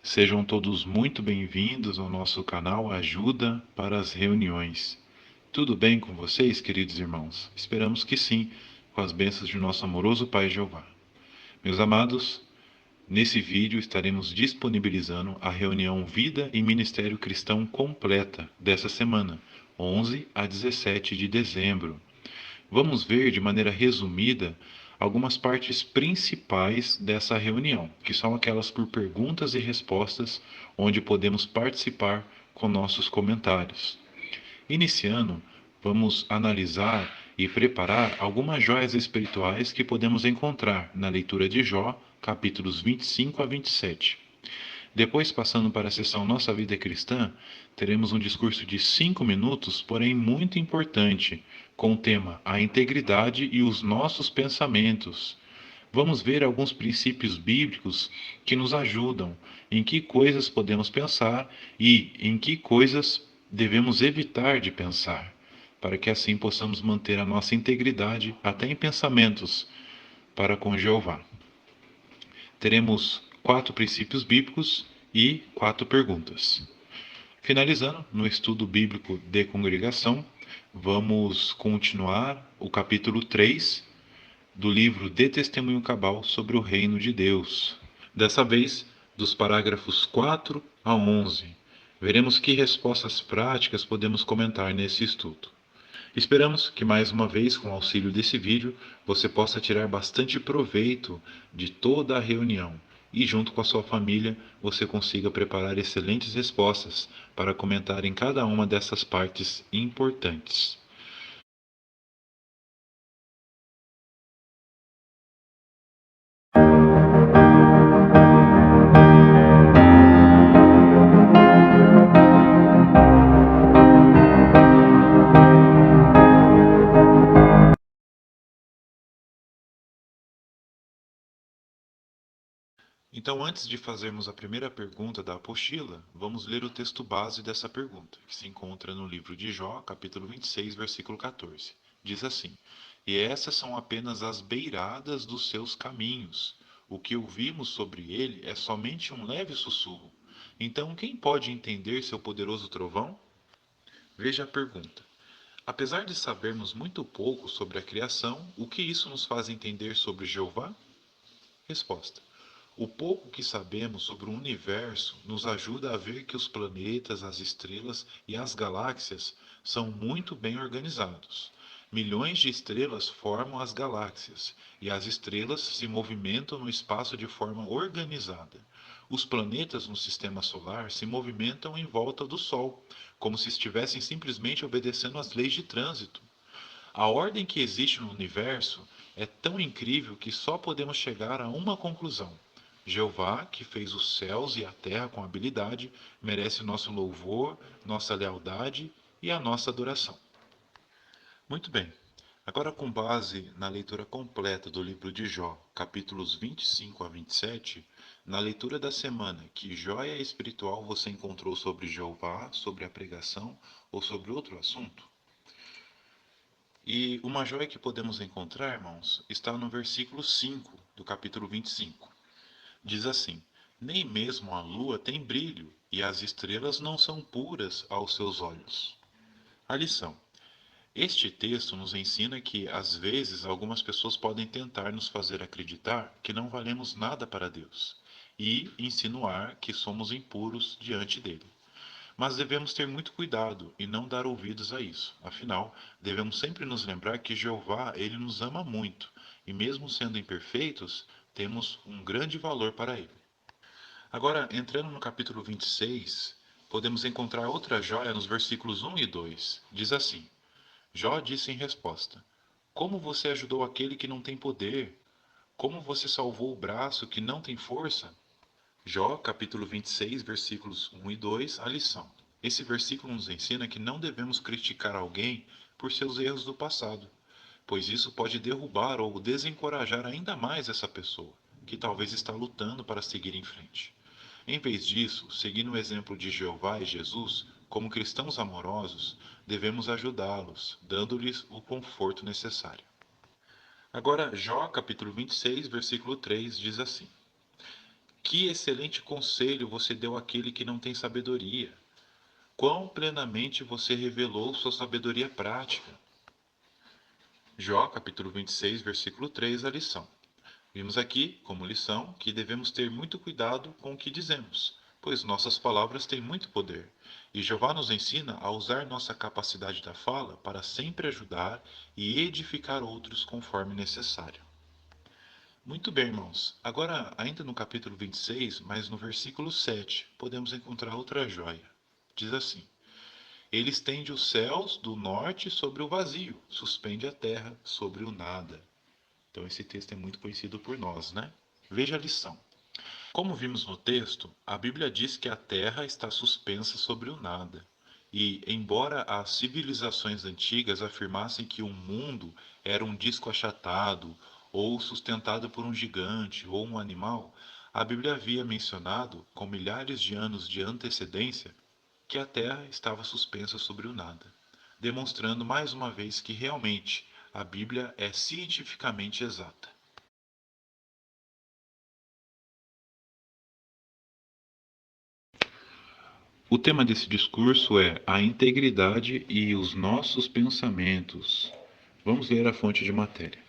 Sejam todos muito bem-vindos ao nosso canal Ajuda para as Reuniões. Tudo bem com vocês, queridos irmãos? Esperamos que sim, com as bênçãos de nosso amoroso Pai Jeová. Meus amados, nesse vídeo estaremos disponibilizando a reunião Vida e Ministério Cristão completa dessa semana, 11 a 17 de dezembro. Vamos ver de maneira resumida algumas partes principais dessa reunião, que são aquelas por perguntas e respostas, onde podemos participar com nossos comentários. Iniciando, vamos analisar e preparar algumas joias espirituais que podemos encontrar na leitura de Jó, capítulos 25 a 27. Depois, passando para a sessão Nossa Vida Cristã, teremos um discurso de 5 minutos, porém muito importante, com o tema A Integridade e os Nossos Pensamentos. Vamos ver alguns princípios bíblicos que nos ajudam em que coisas podemos pensar e em que coisas devemos evitar de pensar, para que assim possamos manter a nossa integridade até em pensamentos para com Jeová. Teremos 4 princípios bíblicos e 4 perguntas. Finalizando, no estudo bíblico de congregação, vamos continuar o capítulo 3 do livro De Testemunho Cabal sobre o Reino de Deus. Dessa vez, dos parágrafos 4 a 11. Veremos que respostas práticas podemos comentar nesse estudo. Esperamos que mais uma vez, com o auxílio desse vídeo, você possa tirar bastante proveito de toda a reunião e, junto com a sua família, você consiga preparar excelentes respostas para comentar em cada uma dessas partes importantes. Então, antes de fazermos a primeira pergunta da apostila, vamos ler o texto base dessa pergunta, que se encontra no livro de Jó, capítulo 26, versículo 14. Diz assim: E essas são apenas as beiradas dos seus caminhos. O que ouvimos sobre ele é somente um leve sussurro. Então, quem pode entender seu poderoso trovão? Veja a pergunta. Apesar de sabermos muito pouco sobre a criação, o que isso nos faz entender sobre Jeová? Resposta. O pouco que sabemos sobre o universo nos ajuda a ver que os planetas, as estrelas e as galáxias são muito bem organizados. Milhões de estrelas formam as galáxias, e as estrelas se movimentam no espaço de forma organizada. Os planetas no sistema solar se movimentam em volta do Sol, como se estivessem simplesmente obedecendo às leis de trânsito. A ordem que existe no universo é tão incrível que só podemos chegar a uma conclusão. Jeová, que fez os céus e a terra com habilidade, merece nosso louvor, nossa lealdade e a nossa adoração. Muito bem. Agora, com base na leitura completa do livro de Jó, capítulos 25 a 27, na leitura da semana, que joia espiritual você encontrou sobre Jeová, sobre a pregação ou sobre outro assunto? E uma joia que podemos encontrar, irmãos, está no versículo 5 do capítulo 25. Diz assim: Nem mesmo a lua tem brilho, e as estrelas não são puras aos seus olhos. A lição. Este texto nos ensina que, às vezes, algumas pessoas podem tentar nos fazer acreditar que não valemos nada para Deus e insinuar que somos impuros diante dele. Mas devemos ter muito cuidado e não dar ouvidos a isso. Afinal, devemos sempre nos lembrar que Jeová, ele nos ama muito, e mesmo sendo imperfeitos, temos um grande valor para ele. Agora, entrando no capítulo 26, podemos encontrar outra joia nos versículos 1 e 2. Diz assim: Jó disse em resposta: Como você ajudou aquele que não tem poder? Como você salvou o braço que não tem força? Jó, capítulo 26, versículos 1 e 2, a lição. Esse versículo nos ensina que não devemos criticar alguém por seus erros do passado, pois isso pode derrubar ou desencorajar ainda mais essa pessoa, que talvez está lutando para seguir em frente. Em vez disso, seguindo o exemplo de Jeová e Jesus, como cristãos amorosos, devemos ajudá-los, dando-lhes o conforto necessário. Agora, Jó, capítulo 26, versículo 3, diz assim: Que excelente conselho você deu àquele que não tem sabedoria. Quão plenamente você revelou sua sabedoria prática. Jó, capítulo 26, versículo 3, a lição. Vimos aqui, como lição, que devemos ter muito cuidado com o que dizemos, pois nossas palavras têm muito poder. E Jeová nos ensina a usar nossa capacidade da fala para sempre ajudar e edificar outros conforme necessário. Muito bem, irmãos. Agora, ainda no capítulo 26, mas no versículo 7, podemos encontrar outra joia. Diz assim: Ele estende os céus do norte sobre o vazio, suspende a terra sobre o nada. Então, esse texto é muito conhecido por nós, né? Veja a lição. Como vimos no texto, a Bíblia diz que a terra está suspensa sobre o nada. E, embora as civilizações antigas afirmassem que o mundo era um disco achatado, ou sustentado por um gigante ou um animal, a Bíblia havia mencionado, com milhares de anos de antecedência, que a terra estava suspensa sobre o nada, demonstrando mais uma vez que realmente a Bíblia é cientificamente exata. O tema desse discurso é a integridade e os nossos pensamentos. Vamos ler a fonte de matéria.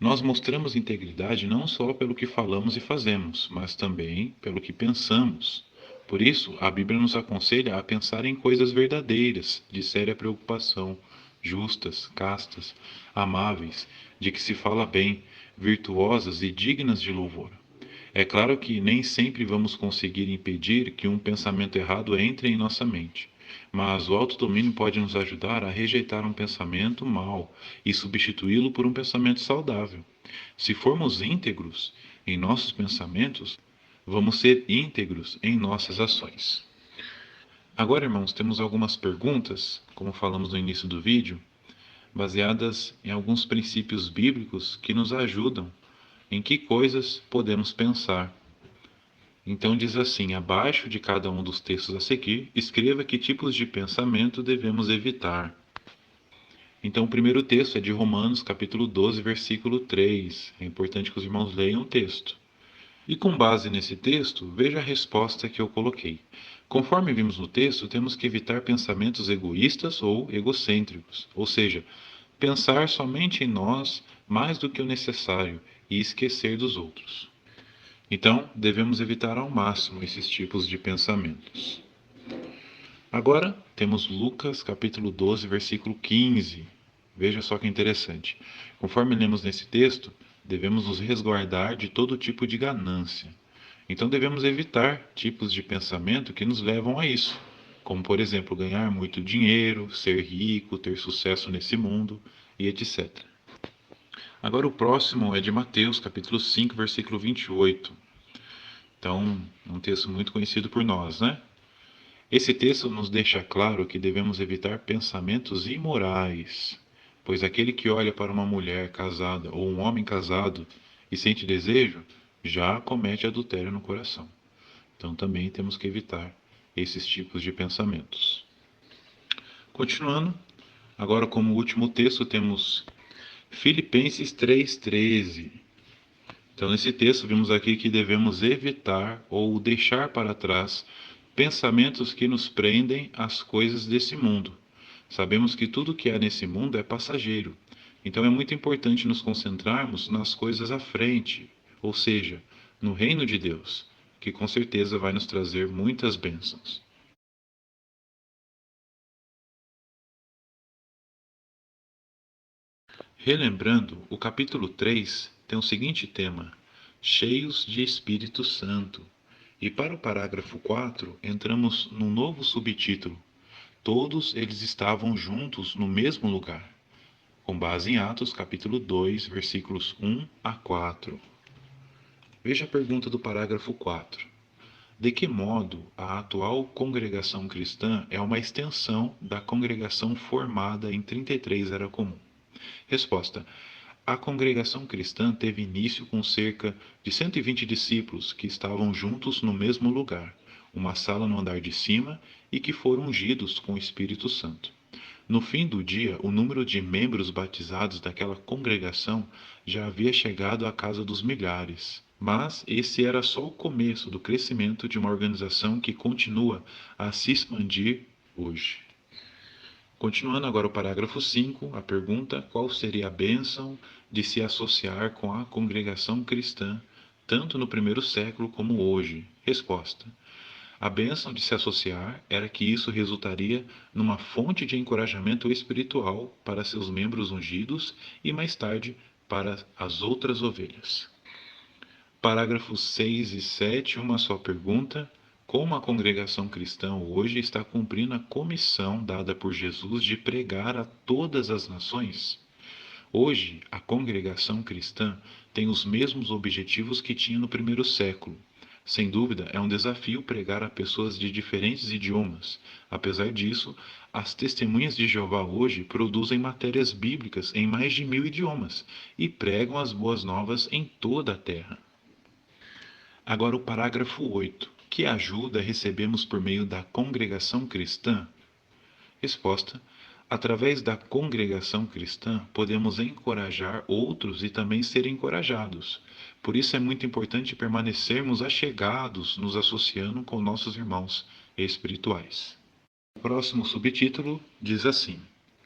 Nós mostramos integridade não só pelo que falamos e fazemos, mas também pelo que pensamos. Por isso, a Bíblia nos aconselha a pensar em coisas verdadeiras, de séria preocupação, justas, castas, amáveis, de que se fala bem, virtuosas e dignas de louvor. É claro que nem sempre vamos conseguir impedir que um pensamento errado entre em nossa mente, mas o autodomínio pode nos ajudar a rejeitar um pensamento mau e substituí-lo por um pensamento saudável. Se formos íntegros em nossos pensamentos, vamos ser íntegros em nossas ações. Agora, irmãos, temos algumas perguntas, como falamos no início do vídeo, baseadas em alguns princípios bíblicos que nos ajudam em que coisas podemos pensar. Então diz assim: abaixo de cada um dos textos a seguir, escreva que tipos de pensamento devemos evitar. Então o primeiro texto é de Romanos, capítulo 12, versículo 3. É importante que os irmãos leiam o texto. E com base nesse texto, veja a resposta que eu coloquei. Conforme vimos no texto, temos que evitar pensamentos egoístas ou egocêntricos, ou seja, pensar somente em nós mais do que o necessário e esquecer dos outros. Então, devemos evitar ao máximo esses tipos de pensamentos. Agora, temos Lucas capítulo 12, versículo 15. Veja só que interessante. Conforme lemos nesse texto, devemos nos resguardar de todo tipo de ganância. Então, devemos evitar tipos de pensamento que nos levam a isso, como, por exemplo, ganhar muito dinheiro, ser rico, ter sucesso nesse mundo e etc. Agora, o próximo é de Mateus capítulo 5, versículo 28. Então, um texto muito conhecido por nós, né? Esse texto nos deixa claro que devemos evitar pensamentos imorais, pois aquele que olha para uma mulher casada ou um homem casado e sente desejo, já comete adultério no coração. Então também temos que evitar esses tipos de pensamentos. Continuando, agora como último texto temos Filipenses 3,13. Então, nesse texto, vimos aqui que devemos evitar ou deixar para trás pensamentos que nos prendem às coisas desse mundo. Sabemos que tudo que há nesse mundo é passageiro, então é muito importante nos concentrarmos nas coisas à frente, ou seja, no reino de Deus, que com certeza vai nos trazer muitas bênçãos. Relembrando, o capítulo 3 tem o seguinte tema: cheios de Espírito Santo. E para o parágrafo 4, entramos num novo subtítulo: todos eles estavam juntos no mesmo lugar, com base em Atos capítulo 2, versículos 1 a 4. Veja a pergunta do parágrafo 4. De que modo a atual congregação cristã é uma extensão da congregação formada em 33 Era Comum? Resposta: a congregação cristã teve início com cerca de 120 discípulos que estavam juntos no mesmo lugar, uma sala no andar de cima, e que foram ungidos com o Espírito Santo. No fim do dia, o número de membros batizados daquela congregação já havia chegado à casa dos milhares. Mas esse era só o começo do crescimento de uma organização que continua a se expandir hoje. Continuando agora o parágrafo 5, a pergunta: qual seria a bênção de se associar com a congregação cristã, tanto no primeiro século como hoje? Resposta: a bênção de se associar era que isso resultaria numa fonte de encorajamento espiritual para seus membros ungidos e mais tarde para as outras ovelhas. Parágrafos 6 e 7, uma só pergunta: como a congregação cristã hoje está cumprindo a comissão dada por Jesus de pregar a todas as nações? Hoje, a congregação cristã tem os mesmos objetivos que tinha no primeiro século. Sem dúvida, é um desafio pregar a pessoas de diferentes idiomas. Apesar disso, as testemunhas de Jeová hoje produzem matérias bíblicas em mais de 1000 idiomas e pregam as boas novas em toda a terra. Agora o parágrafo 8. Que ajuda recebemos por meio da congregação cristã? Resposta: através da congregação cristã, podemos encorajar outros e também ser encorajados. Por isso é muito importante permanecermos achegados, nos associando com nossos irmãos espirituais. O próximo subtítulo diz assim: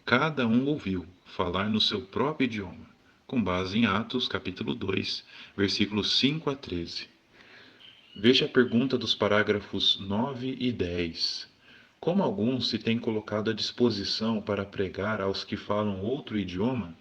cada um ouviu falar no seu próprio idioma, com base em Atos, capítulo 2, versículos 5 a 13. Veja a pergunta dos parágrafos 9 e 10. Como alguns se têm colocado à disposição para pregar aos que falam outro idioma?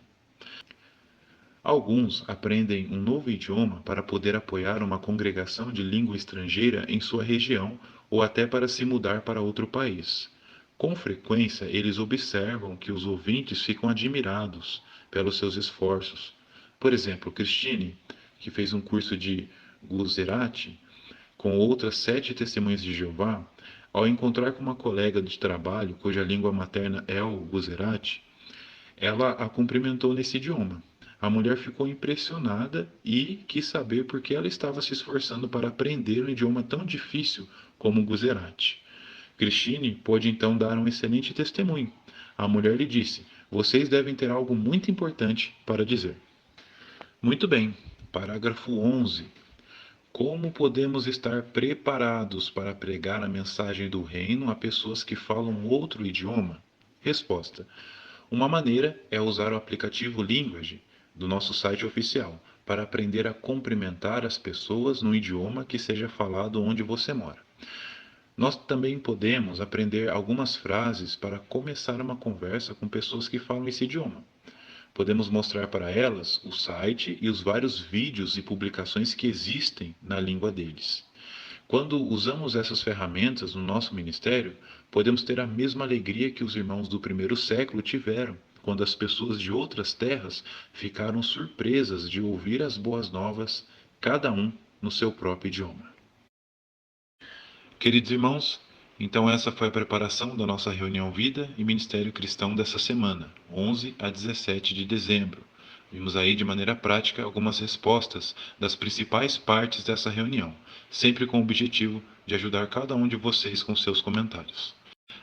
Alguns aprendem um novo idioma para poder apoiar uma congregação de língua estrangeira em sua região ou até para se mudar para outro país. Com frequência, eles observam que os ouvintes ficam admirados pelos seus esforços. Por exemplo, Christine, que fez um curso de Gujarati com outras 7 testemunhas de Jeová, ao encontrar com uma colega de trabalho cuja língua materna é o Gujarati, ela a cumprimentou nesse idioma. A mulher ficou impressionada e quis saber por que ela estava se esforçando para aprender um idioma tão difícil como o Gujarati. Christine pôde então dar um excelente testemunho. A mulher lhe disse: vocês devem ter algo muito importante para dizer. Muito bem. Parágrafo 11. Como podemos estar preparados para pregar a mensagem do reino a pessoas que falam outro idioma? Resposta: uma maneira é usar o aplicativo Language do nosso site oficial para aprender a cumprimentar as pessoas no idioma que seja falado onde você mora. Nós também podemos aprender algumas frases para começar uma conversa com pessoas que falam esse idioma. Podemos mostrar para elas o site e os vários vídeos e publicações que existem na língua deles. Quando usamos essas ferramentas no nosso ministério, podemos ter a mesma alegria que os irmãos do primeiro século tiveram, quando as pessoas de outras terras ficaram surpresas de ouvir as boas novas, cada um no seu próprio idioma. Queridos irmãos, então essa foi a preparação da nossa reunião Vida e Ministério Cristão dessa semana, 11 a 17 de dezembro. Vimos aí de maneira prática algumas respostas das principais partes dessa reunião, sempre com o objetivo de ajudar cada um de vocês com seus comentários.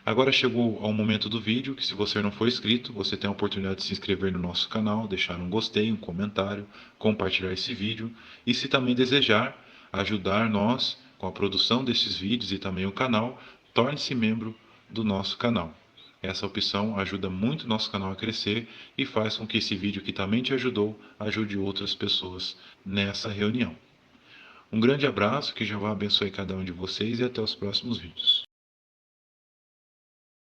Agora chegou ao momento do vídeo que, se você não for inscrito, você tem a oportunidade de se inscrever no nosso canal, deixar um gostei, um comentário, compartilhar esse vídeo e, se também desejar ajudar nós com a produção desses vídeos e também o canal, torne-se membro do nosso canal. Essa opção ajuda muito o nosso canal a crescer e faz com que esse vídeo que também te ajudou, ajude outras pessoas nessa reunião. Um grande abraço, que Jeová abençoe cada um de vocês e até os próximos vídeos.